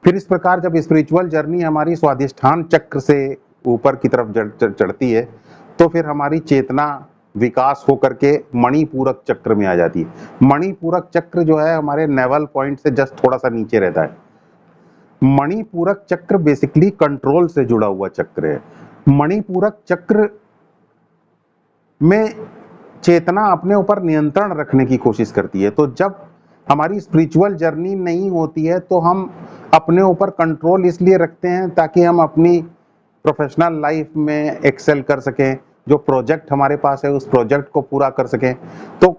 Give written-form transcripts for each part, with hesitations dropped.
फिर इस प्रकार जब स्पिरिचुअल जर्नी हमारी स्वाधिष्ठान चक्र से ऊपर की तरफ चढ़ती है, तो फिर हमारी चेतना विकास होकर के मणिपूरक चक्र में आ जाती है। मणिपूरक चक्र जो है हमारे नेवल पॉइंट से जस्ट थोड़ा सा नीचे रहता है। मणिपूरक चक्र बेसिकली कंट्रोल से जुड़ा हुआ चक्र है। मणिपूरक चक्र में चेतना अपने ऊपर नियंत्रण रखने की कोशिश करती है। तो जब हमारी स्पिरिचुअल जर्नी नहीं होती है तो हम अपने ऊपर कंट्रोल इसलिए रखते हैं ताकि हम अपनी प्रोफेशनल लाइफ में एक्सेल कर सकें, जो प्रोजेक्ट हमारे पास है उस प्रोजेक्ट को पूरा कर सकें। तो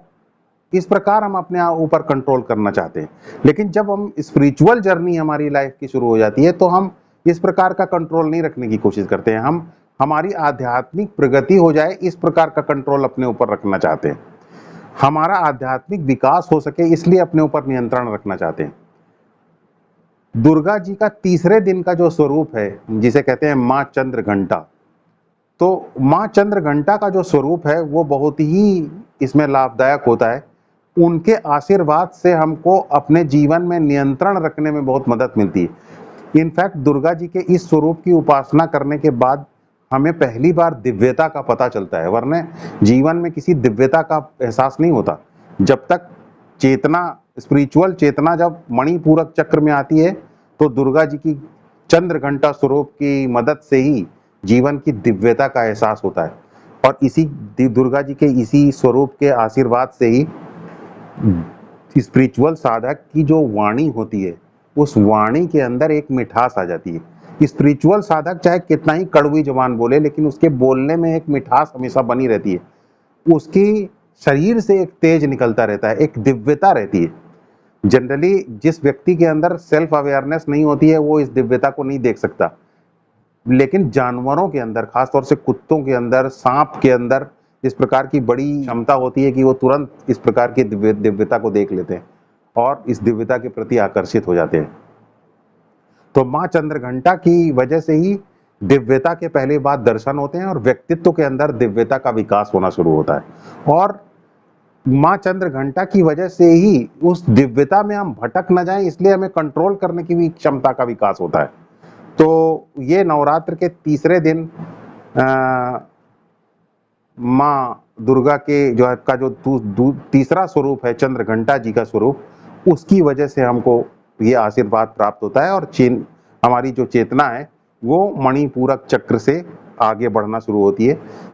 इस प्रकार हम अपने ऊपर कंट्रोल करना चाहते हैं। लेकिन जब हम स्पिरिचुअल जर्नी हमारी लाइफ की शुरू हो जाती है तो हम इस प्रकार का कंट्रोल नहीं रखने की कोशिश करते हैं। हम हमारी आध्यात्मिक प्रगति हो जाए इस प्रकार का कंट्रोल अपने ऊपर रखना चाहते हैं। हमारा आध्यात्मिक विकास हो सके इसलिए अपने ऊपर नियंत्रण रखना चाहते हैं। दुर्गा जी का तीसरे दिन का जो स्वरूप है जिसे कहते हैं माँ चंद्र घंटा, तो माँ चंद्र घंटा का जो स्वरूप है वो बहुत ही इसमें लाभदायक होता है। उनके आशीर्वाद से हमको अपने जीवन में नियंत्रण रखने में बहुत मदद मिलती है। इनफैक्ट दुर्गा जी के इस स्वरूप की उपासना करने के बाद हमें पहली बार दिव्यता का पता चलता है, वरना जीवन में किसी दिव्यता का एहसास नहीं होता। जब तक चेतना, स्पिरिचुअल चेतना जब मणिपूरक चक्र में आती है तो दुर्गा जी की चंद्र घंटा स्वरूप की मदद से ही जीवन की दिव्यता का एहसास होता है। और इसी दुर्गा जी के इसी स्वरूप के आशीर्वाद से ही स्पिरिचुअल साधक की जो वाणी होती है उस वाणी के अंदर एक मिठास आ जाती है। स्पिरिचुअल साधक चाहे कितना ही कड़वी जबान बोले लेकिन उसके बोलने में एक मिठास हमेशा बनी रहती है। उसकी शरीर से एक तेज निकलता रहता है, एक दिव्यता रहती है। जनरली जिस व्यक्ति के अंदर सेल्फ अवेयरनेस नहीं होती है वो इस दिव्यता को नहीं देख सकता, लेकिन जानवरों के अंदर, खासतौर से कुत्तों के अंदर, सांप के अंदर इस प्रकार की बड़ी क्षमता होती है कि वो तुरंत इस प्रकार की दिव्यता को देख लेते हैं और इस दिव्यता के प्रति आकर्षित हो जाते हैं। तो माँ चंद्रघंटा की वजह से ही दिव्यता के पहले बाद दर्शन होते हैं और व्यक्तित्व के अंदर दिव्यता का विकास होना शुरू होता है। और माँ चंद्रघंटा की वजह से ही उस दिव्यता में हम भटक न जाएं इसलिए हमें कंट्रोल करने की भी क्षमता का विकास होता है। तो ये नवरात्र के तीसरे दिन माँ दुर्गा के जो का जो तीसरा स्वरूप है चंद्रघंटा जी का स्वरूप, उसकी वजह से हमको ये आशीर्वाद प्राप्त होता है और हमारी जो चेतना है वो मणिपूरक चक्र से आगे बढ़ना शुरू होती है।